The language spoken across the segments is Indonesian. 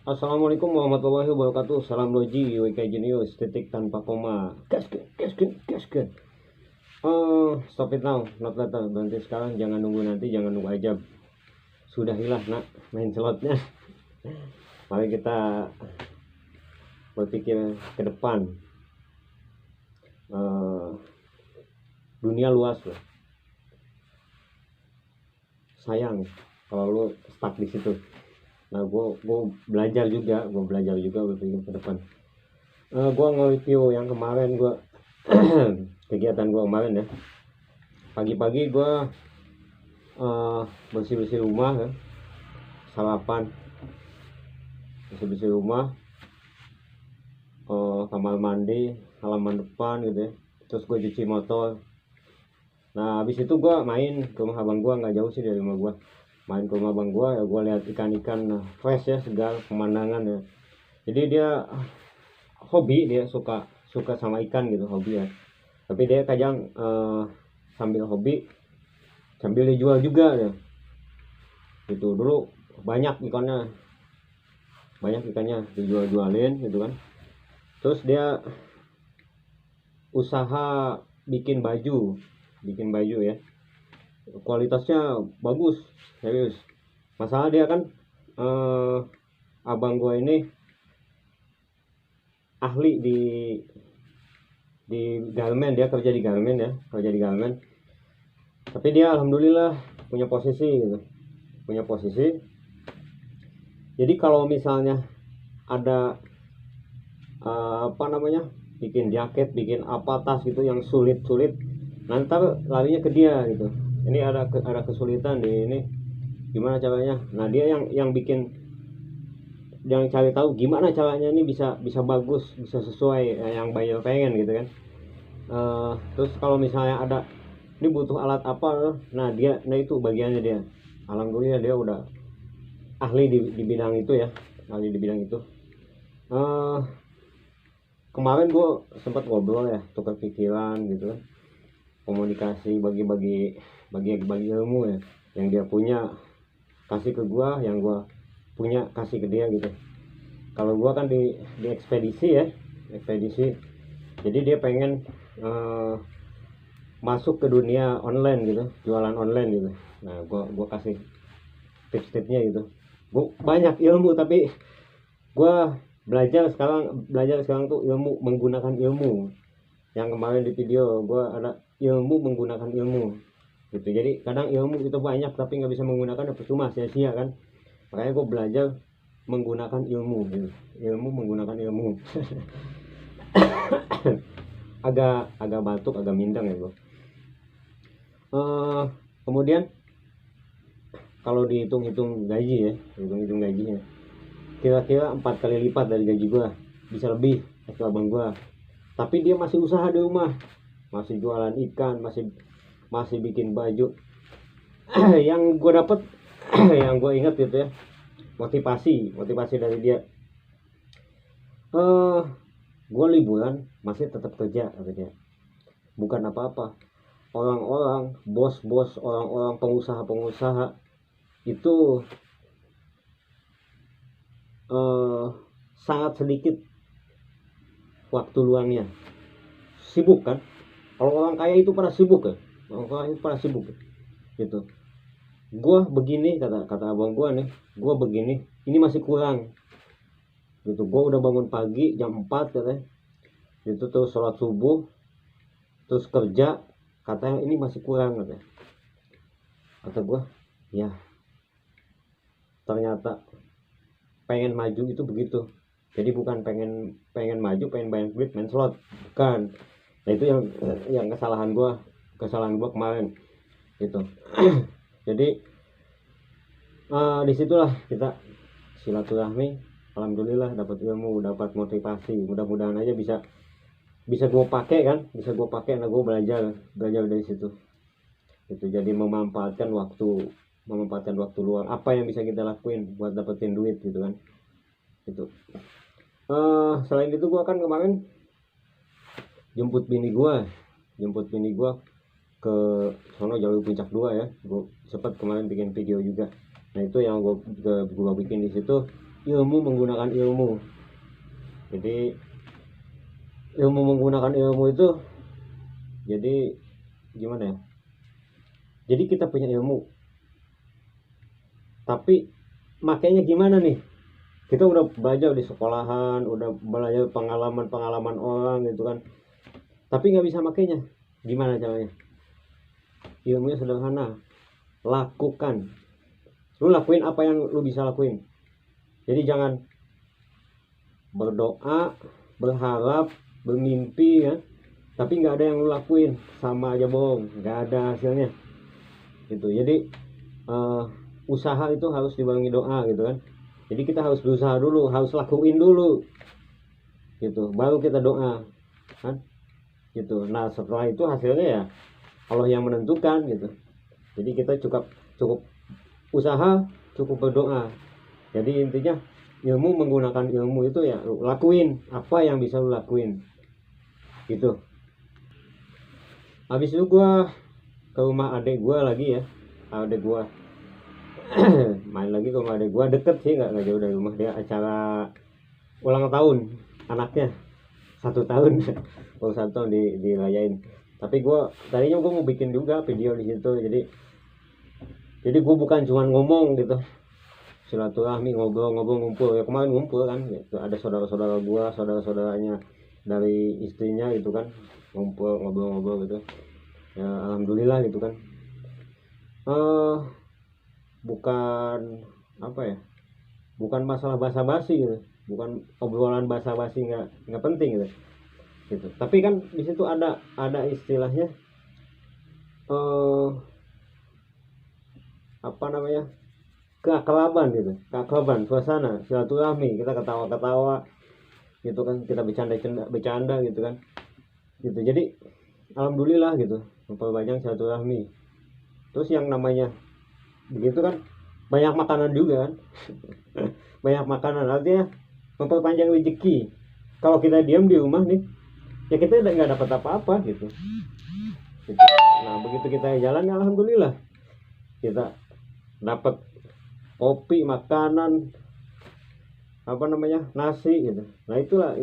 Assalamualaikum warahmatullahi wabarakatuh. Salam Loji, WK Genius, titik tanpa koma. Gaskan, gaskan, gaskan. Stop it now, not later. Berhenti sekarang, jangan nunggu nanti, jangan nunggu aja. Sudahilah nak main slotnya. Mari kita berpikir ke depan. Dunia luas loh. Sayang kalau lu stuck di situ. Nah, gue belajar juga berpikir ke depan. Gue nge-review yang kemarin gue kegiatan gue kemarin ya. Pagi-pagi gue bersih-bersih rumah ya, sarapan, bersih-bersih rumah, kamar mandi, halaman depan gitu ya. Terus gue cuci motor. Nah, habis itu gue main ke rumah abang gue, nggak jauh sih dari rumah gue. Main ke rumah abang gue ya, gue lihat ikan-ikan fresh ya, segar pemandangan ya. Jadi dia hobi, dia suka sama ikan gitu, hobi ya. Tapi dia kadang sambil hobi sambil dijual juga ya. Gitu dulu banyak ikannya dijual-jualin gitu kan. Terus dia usaha bikin baju ya, kualitasnya bagus serius. Masalah dia kan abang gue ini ahli di garmen, dia kerja di garmen. Tapi dia alhamdulillah punya posisi. Jadi kalau misalnya ada bikin jaket, bikin apa tas gitu yang sulit, nanti larinya ke dia gitu. Ini ada kesulitan di ini, gimana caranya? Nah, dia yang bikin, yang cari tahu gimana caranya ini bisa bagus, bisa sesuai yang buyer pengen gitu kan. Terus kalau misalnya ada ini butuh alat apa, nah itu bagiannya dia. Alhamdulillah dia udah ahli di bidang itu ya, kemarin gue sempat ngobrol ya, tukar pikiran gitu kan, komunikasi, bagi ilmu ya, yang dia punya kasih ke gue, yang gue punya kasih ke dia gitu. Kalau gue kan di ekspedisi, jadi dia pengen masuk ke dunia online gitu, jualan online gitu. Nah, gue kasih tips-tipsnya gitu. Gue banyak ilmu, tapi gue belajar sekarang tuh ilmu menggunakan ilmu. Yang kemarin di video gue ada ilmu menggunakan ilmu gitu. Jadi kadang ilmu itu banyak tapi nggak bisa menggunakan, percuma, sia-sia kan. Makanya gue belajar menggunakan ilmu gitu. Menggunakan ilmu. agak batuk, agak mindang ya gue. Kemudian kalau dihitung-hitung gaji ya, gajinya kira-kira 4 kali lipat dari gaji gue, bisa lebih ke abang gue. Tapi dia masih usaha di rumah, masih jualan ikan, masih bikin baju. Yang gue dapet yang gue inget gitu ya, motivasi dari dia. Gue liburan masih tetap kerja katanya. Bukan apa-apa. Orang-orang bos-bos, orang-orang pengusaha itu sangat sedikit waktu luangnya, sibuk kan. Kalau orang kaya itu pada sibuk ya, gitu. Gue begini, kata abang gue nih, gue begini, ini masih kurang gitu. Gue udah bangun pagi jam 4 katanya gitu, terus sholat subuh, terus kerja, katanya ini masih kurang katanya. Kata gue, ya ternyata pengen maju itu begitu. Jadi bukan pengen maju, pengen banyak duit, main slot, bukan. Nah, itu yang kesalahan gue kemarin gitu. Jadi disitulah kita silaturahmi. Alhamdulillah dapat ilmu, dapat motivasi. Mudah-mudahan aja bisa gue pakai kan, nah gue belajar dari situ gitu. Jadi memanfaatkan waktu luang, apa yang bisa kita lakuin buat dapetin duit gitu kan gitu. Selain itu gue kan kemarin jemput bini gue ke sono, Jalur Puncak 2 ya. Gue sempat kemarin bikin video juga. Nah, itu yang gue bikin di situ, ilmu menggunakan ilmu. Jadi ilmu menggunakan ilmu itu, jadi gimana ya, jadi kita punya ilmu tapi makanya gimana nih, kita udah belajar di sekolahan, udah belajar pengalaman orang gitu kan, tapi nggak bisa makainya. Gimana caranya? Ilmunya sederhana, lakukan. Lu lakuin apa yang lu bisa lakuin. Jadi jangan berdoa, berharap, bermimpi ya, tapi nggak ada yang lu lakuin, sama aja bohong, nggak ada hasilnya gitu. Jadi usaha itu harus dibarengi doa gitu kan. Jadi kita harus berusaha dulu, harus lakuin dulu gitu, baru kita doa kan gitu. Nah setelah itu hasilnya ya Allah yang menentukan gitu. Jadi kita cukup usaha, cukup berdoa. Jadi intinya ilmu menggunakan ilmu itu ya lakuin apa yang bisa lu lakuin gitu. Habis itu gua ke rumah adik gua lagi ya, adik gua main lagi ke rumah adik gua, deket sih, nggak jauh dari rumah dia. Acara ulang tahun anaknya 1 tahun baru 1 tahun dirayain. Tapi tadinya gua mau bikin juga video di situ. Jadi gua bukan cuma ngomong gitu, silaturahmi, ngobrol ngumpul ya. Kemarin ngumpul kan gitu. Ada saudara-saudara gua, saudara-saudaranya dari istrinya gitu kan, ngumpul ngobrol gitu ya. Alhamdulillah gitu kan. Bukan apa ya, bukan masalah basa-basi gitu, bukan obrolan basa-basi nggak penting gitu. Tapi kan di situ ada istilahnya apa namanya, keakraban gitu, keakraban, suasana silaturahmi, kita ketawa-ketawa gitu kan, kita bercanda gitu kan gitu. Jadi alhamdulillah gitu, memperbanyak silaturahmi. Terus yang namanya begitu kan banyak makanan juga kan banyak makanan, artinya memperpanjang rezeki. Kalau kita diam di rumah nih ya kita nggak dapat apa-apa gitu. Nah begitu kita jalan ya alhamdulillah kita dapat kopi, makanan, apa namanya, nasi gitu. Nah itulah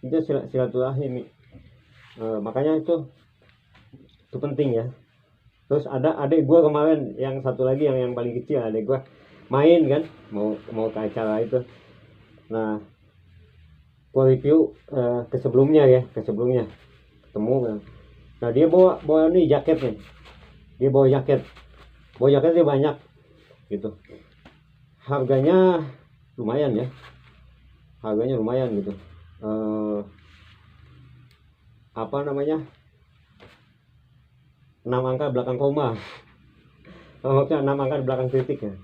itu silaturahmi. Makanya itu penting ya. Terus ada adik gue kemarin, yang satu lagi yang paling kecil, adik gue main kan, mau ke acara itu. Nah gue review ke sebelumnya ketemu. Nah dia bawa nih jaket nih, dia bawa jaketnya banyak gitu. Harganya lumayan gitu. Apa namanya, 6 angka belakang koma, maksudnya 6 angka di belakang titik ya,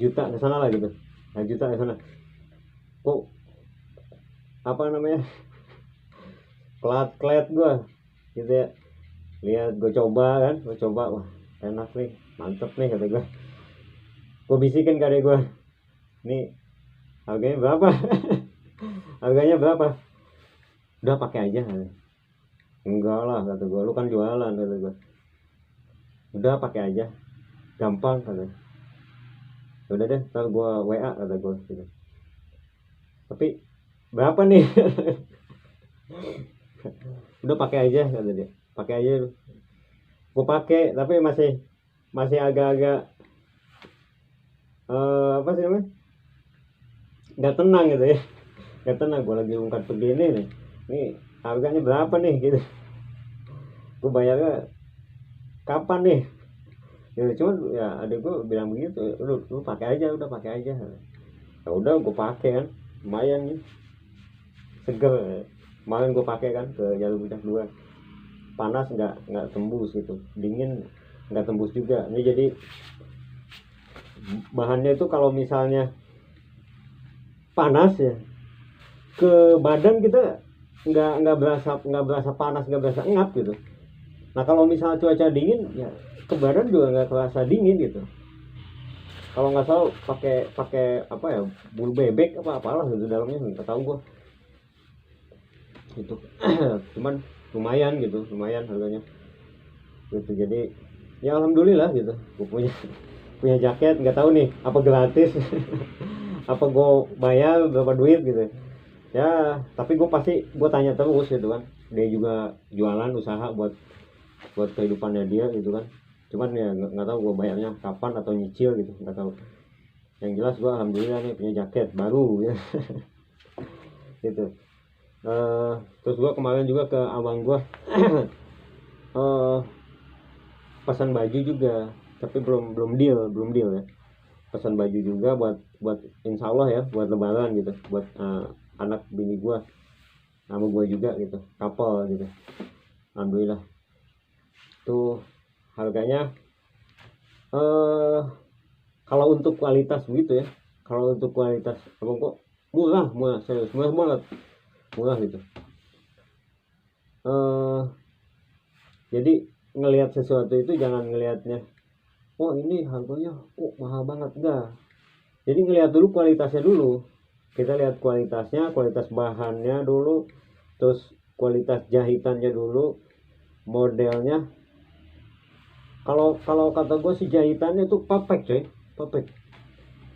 juta ke sana lah gitu. Nah juta ke sana kok apa namanya, klat gue gitu ya. Lihat gue coba, wah enak nih, mantep nih kata gue bisikin ke adek gue, nih harganya berapa harganya berapa, udah pakai aja. Enggak lah kata gue, lu kan jualan kata gue, udah pakai aja, gampang kata. Udah deh, ntar gue WA kata gue gitu. Tapi berapa nih udah pakai aja kata dia, pakai aja. Gue pakai tapi masih agak-agak apa sih namanya, nggak tenang gitu ya, nggak tenang. Gue lagi ungkat begini nih harganya berapa nih gitu, gue bayarnya kapan nih ya. Cuman ya adik gue bilang begitu, lu pakai aja, udah pakai aja. Ya udah gue pakai kan, lumayan nih, seger. Kemarin gue pakai kan ke Jalur Puncak 2, panas nggak tembus gitu, dingin nggak tembus juga. Ini jadi bahannya itu kalau misalnya panas ya ke badan kita nggak berasa panas, nggak berasa ngap gitu. Nah kalau misalnya cuaca dingin ya ke badan juga nggak terasa dingin gitu. Kalau nggak salah pakai apa ya, bulu bebek apalah gitu dalamnya, nggak tahu gua gitu. Cuman lumayan harganya gitu. Jadi ya alhamdulillah gitu, gua punya jaket, nggak tahu nih apa gratis apa gue bayar berapa duit gitu ya. Tapi gue tanya terus gitu kan, dia juga jualan usaha buat kehidupannya dia gitu kan. Cuman ya nggak tahu gue bayarnya kapan atau nyicil gitu, nggak tahu. Yang jelas gue alhamdulillah nih punya jaket baru ya. Gitu. Terus gue kemarin juga ke abang gue pesan baju juga, tapi belum deal ya. Pesan baju juga buat insya Allah ya, buat lebaran gitu, buat anak bini gue sama gue juga gitu, couple gitu. Alhamdulillah tuh harganya kalau untuk kualitas begitu ya, kalau untuk kualitas abang kok murah serius murah banget, murah gitu. Jadi ngelihat sesuatu itu jangan ngelihatnya oh ini harganya mahal banget, enggak. Jadi ngelihat dulu kualitasnya dulu. Kita lihat kualitasnya, kualitas bahannya dulu, terus kualitas jahitannya dulu, modelnya. Kalau kata gue sih jahitannya itu perfect coy, perfect,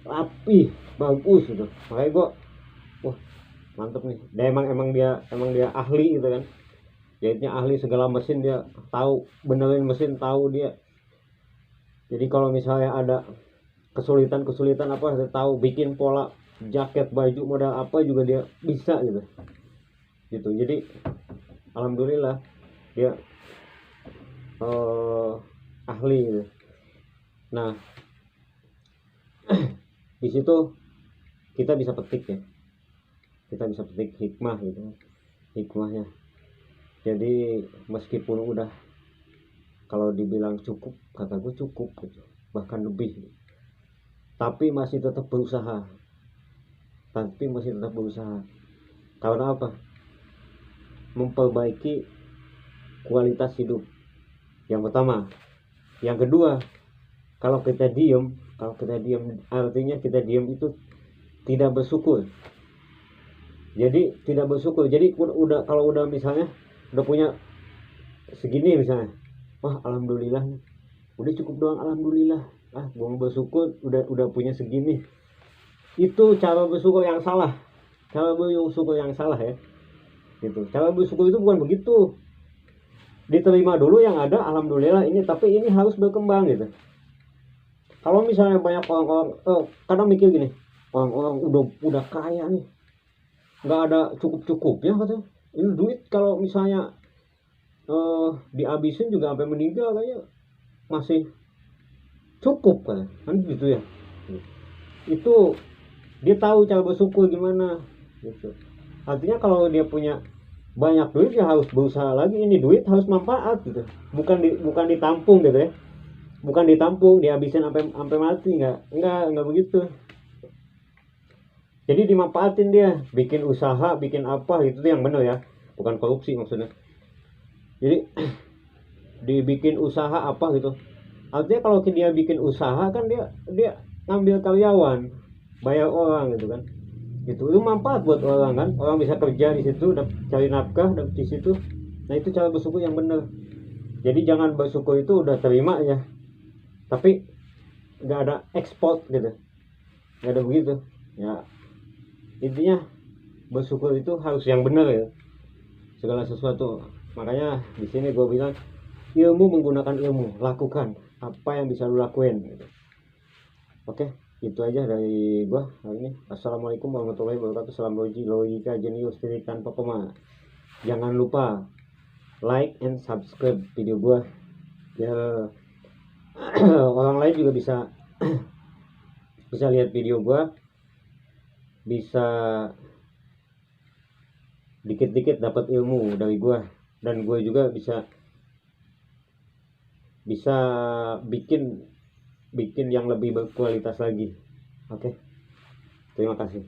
rapi, bagus gitu. Makanya gue wah mantep nih. Dia emang dia ahli gitu kan. Jahitnya ahli, segala mesin dia tahu, benerin mesin tahu dia. Jadi kalau misalnya ada kesulitan apa, dia tahu. Bikin pola jaket, baju, model apa juga dia bisa gitu. Jadi alhamdulillah dia ahli gitu. Nah di situ kita bisa petik ya, kita bisa petik hikmah gitu, hikmahnya. Jadi meskipun udah, kalau dibilang cukup, kata gue cukup gitu, bahkan lebih, tapi masih tetap berusaha, karena apa? Memperbaiki kualitas hidup yang pertama. Yang kedua, kalau kita diem artinya kita diem itu tidak bersyukur. Jadi tidak bersyukur. Jadi udah, kalau udah misalnya udah punya segini misalnya, wah alhamdulillah, udah cukup doang, alhamdulillah, gua bersyukur udah punya segini. Itu cara bersyukur yang salah, ya gitu. Cara bersyukur itu bukan begitu, diterima dulu yang ada, alhamdulillah ini, tapi ini harus berkembang gitu. Kalau misalnya banyak orang-orang kadang mikir gini, orang-orang udah kaya nih, nggak ada cukup-cukupnya katanya. Ini duit kalau misalnya dihabisin juga sampai meninggal kayaknya masih cukup kan gitu ya. Itu dia tahu cara bersyukur gimana gitu. Artinya kalau dia punya banyak duit ya harus berusaha lagi, ini duit harus manfaat gitu, bukan ditampung gitu ya, bukan ditampung dihabisin sampai mati, nggak begitu. Jadi dimanfaatin, dia bikin usaha, bikin apa gitu, yang benar ya, bukan korupsi maksudnya. Jadi dibikin usaha apa gitu, artinya kalau dia bikin usaha kan dia ngambil karyawan, bayar orang gitu kan, itu manfaat buat orang kan, orang bisa kerja di situ, cari nafkah di situ. Nah itu cara bersyukur yang benar. Jadi jangan bersyukur itu udah terima ya, tapi nggak ada ekspor gitu, nggak ada begitu ya. Intinya bersyukur itu harus yang benar ya, segala sesuatu. Makanya di sini gue bilang, ilmu menggunakan ilmu, lakukan apa yang bisa lu lakuin gitu. Oke, itu aja dari gua hari ini. Assalamualaikum warahmatullahi wabarakatuh. Salam logika jenius tanpa koma. Jangan lupa like and subscribe video gua ya, orang lain juga bisa lihat video gua, bisa dikit-dikit dapat ilmu dari gua, dan gue juga bisa bikin yang lebih berkualitas lagi. Oke, terima kasih.